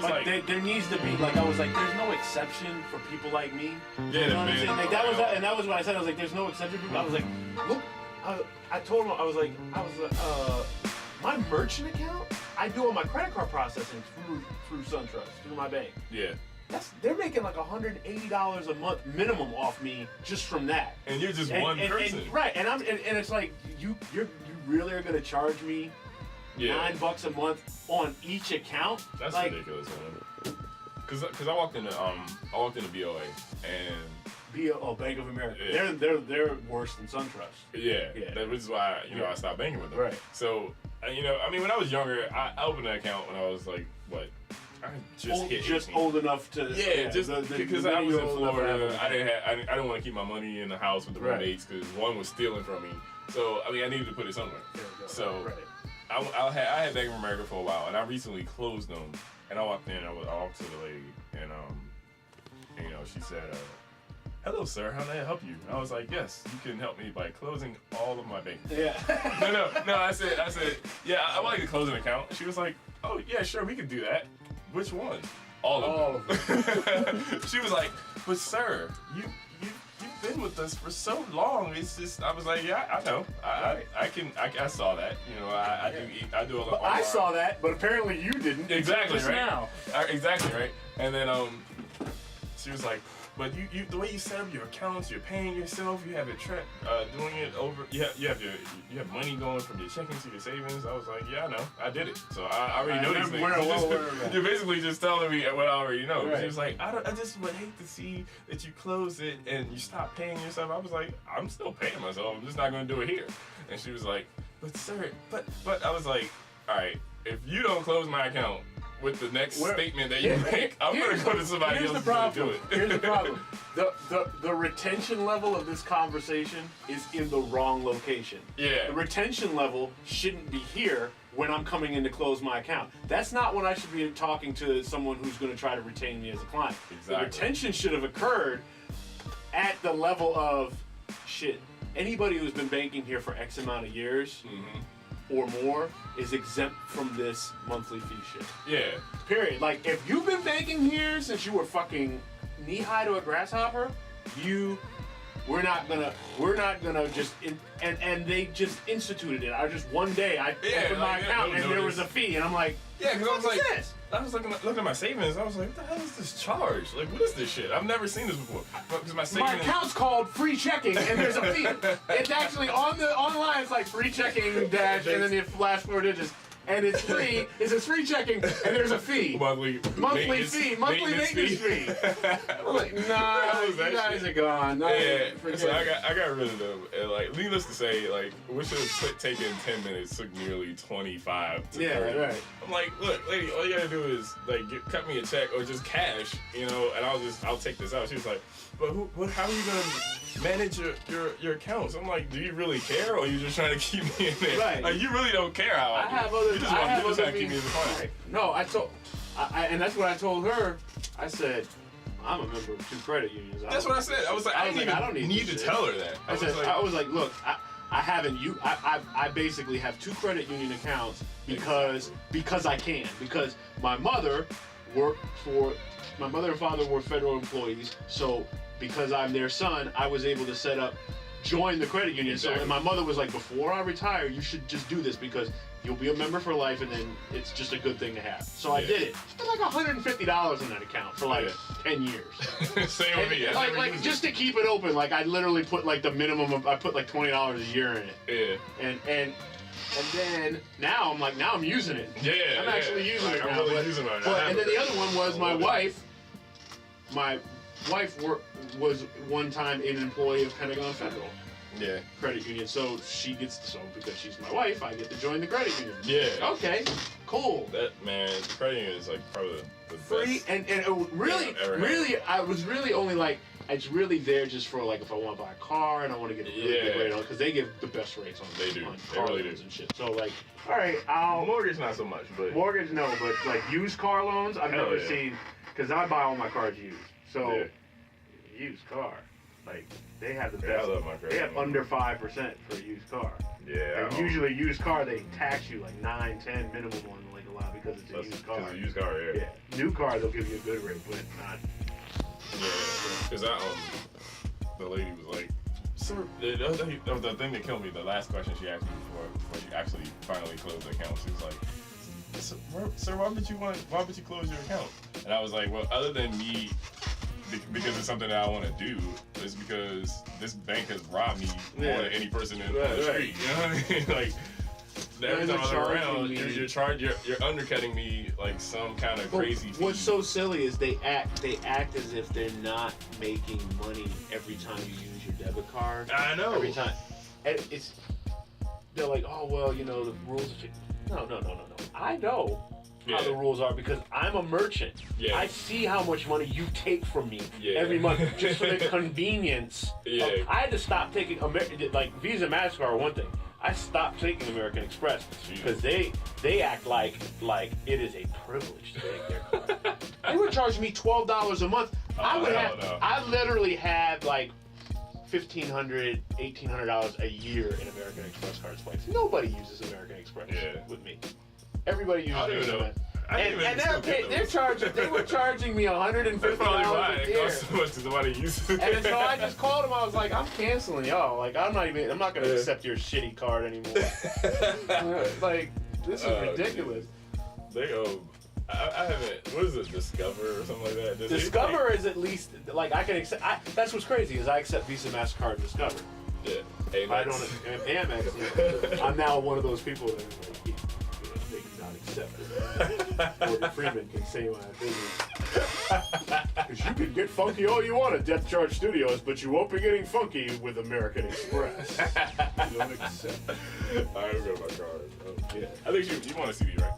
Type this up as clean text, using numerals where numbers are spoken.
but there needs to be, like, I was like, there's no exception for people like me. Yeah, you know what I'm saying? Like, man. that was what I said. I was like, there's no exception for people. I was like, look, I told him, I was like, my merchant account, I do all my credit card processing through SunTrust, through my bank. Yeah. They're making like $180 a month minimum off me just from that. And you're just one person. Right, and it's like you really are gonna charge me $9 a month on each account? That's like, ridiculous, man. Cause I walked into BOA and Bank of America. Yeah. They're worse than SunTrust. Yeah. That was why I stopped banking with them. Right. So when I was younger, I opened an account when I was like what. I just old enough to because I was in Florida. I didn't want to keep my money in the house with the roommates because one was stealing from me. So I needed to put it somewhere. So I had Bank of America for a while, and I recently closed them. And I walked in. I walked to the lady, and she said, "Hello, sir. How may I help you?" I was like, "Yes, you can help me by closing all of my bank." Yeah. No. I said, "Yeah, I would like to close an account." She was like, "Oh yeah, sure, we could do that." Which one? All of them. She was like, "But sir, you've been with us for so long. It's just." I was like, "Yeah, I know. I saw that. I do a lot." I saw that, but apparently you didn't. Exactly right. Now. Exactly right. And then she was like, "But you the way you set up your accounts, you're paying yourself. You have it doing it over. You have money going from your checking to your savings." I was like, "Yeah, I know. I did it. So I already know these things." You're basically just telling me what I already know. Right. She was like, "I just would hate to see that you close it and you stop paying yourself." I was like, "I'm still paying myself. I'm just not going to do it here." And she was like, "But sir, but." I was like, "All right, if you don't close my account with the next statement that you make, I'm going to go to somebody else to do it." Here's the problem. The retention level of this conversation is in the wrong location. Yeah. The retention level shouldn't be here when I'm coming in to close my account. That's not when I should be talking to someone who's going to try to retain me as a client. Exactly. The retention should have occurred at the level of, anybody who's been banking here for X amount of years, or more is exempt from this monthly fee shit. Yeah. Period. Like, if you've been banking here since you were fucking knee-high to a grasshopper, we're not gonna just, and they just instituted it. One day I opened my account and there was a fee, and I'm like, because I was like, I was looking at my savings. I was like, what the hell is this charge? Like, what is this shit? I've never seen this before. Because my account's called free checking, and there's a fee. It's actually online. It's like free checking dash, and then you flash 4 digits. And it's free. It says free checking, and there's a fee. Monthly maintenance fee. I'm like, nah, you guys are gone. No, so I got rid of them. And like, needless to say, like, we should have taken 10 minutes. Took nearly 25 to 30. Right. I'm like, look, lady, all you gotta do is like cut me a check or just cash, and I'll take this out. She was like, but how are you gonna manage your accounts? I'm like, do you really care, or are you just trying to keep me in there? Right. Like, you really don't care how I have do. other. You just want to keep me as a client. No, and that's what I told her. I said, I'm a member of 2 credit unions. That's what I said. I was like, I don't need to tell her that. I was like, look, I haven't. I basically have 2 credit union accounts because I can. Because my mother and father were federal employees, so because I'm their son, I was able to join the credit union. Exactly. So, and my mother was like, before I retire, you should just do this because you'll be a member for life, and then it's just a good thing to have. So I did it. I spent like $150 in that account for like 10 years. Same with me. Like just to keep it open, like I literally put like the minimum of, I put like $20 a year in it. Yeah. And then now I'm using it. Yeah. I'm actually using it now. I'm really using it right now. And then the other one was my wife. My wife was one time an employee of Pentagon Federal. Yeah. Credit union. So because she's my wife, I get to join the credit union. Yeah. Okay. Cool. That credit union is like probably the free best. and really, I was really only like, it's really there just for like if I want to buy a car and I want to get a really good rate on, because they give the best rates on car loans and shit. So like, all right, mortgage not so much, but mortgage no, but like used car loans I've never seen, because I buy all my cars used. So used car, like they have the best. I love my credit. They have under 5% for a used car. Yeah. And usually used car they tax you like 9, 10 minimum on like a lot because it's a used car. It's a used car, yeah. Yeah, new car they'll give you a good rate, but not. Yeah, because the lady was like, sir, the thing that killed me, the last question she asked me before she actually finally closed the account, she was like, sir, why would you close your account? And I was like, well, other than me, because it's something that I want to do, it's because this bank has robbed me more than any person in the street. You know what I mean? Like, every time I look around, you're undercutting me like some kind of crazy fee. What's so silly is they act as if they're not making money every time you use your debit card. I know. Every time. And they're like, oh, well, you know, the rules are... No. I know how the rules are because I'm a merchant. Yeah. I see how much money you take from me every month just for the convenience. Yeah. I had to stop taking like Visa, MasterCard are one thing. I stopped taking American Express because they act like it is a privilege to take their card. They were charging me $12 a month. I literally had like $1,500, $1,800 a year in American Express card swipes. Nobody uses American Express with me. Everybody uses it. And they were charging me $150 a year. Costs so much to somebody uses it. And so I just called them. I was like, I'm canceling y'all. Like, I'm not gonna accept your shitty card anymore. Like, this is ridiculous. I haven't. What is it? Discover or something like that. Discover is at least like I can accept. That's what's crazy is I accept Visa, MasterCard, Discover. Yeah. Amex. I don't. Amex. Yeah. I'm now one of those people that are like, they do not accept it. Morgan Freeman can say my business. Because you can get funky all you want at Death Charge Studios, but you won't be getting funky with American Express. You don't accept. I don't got my card. Yeah. I think you want a CD, right?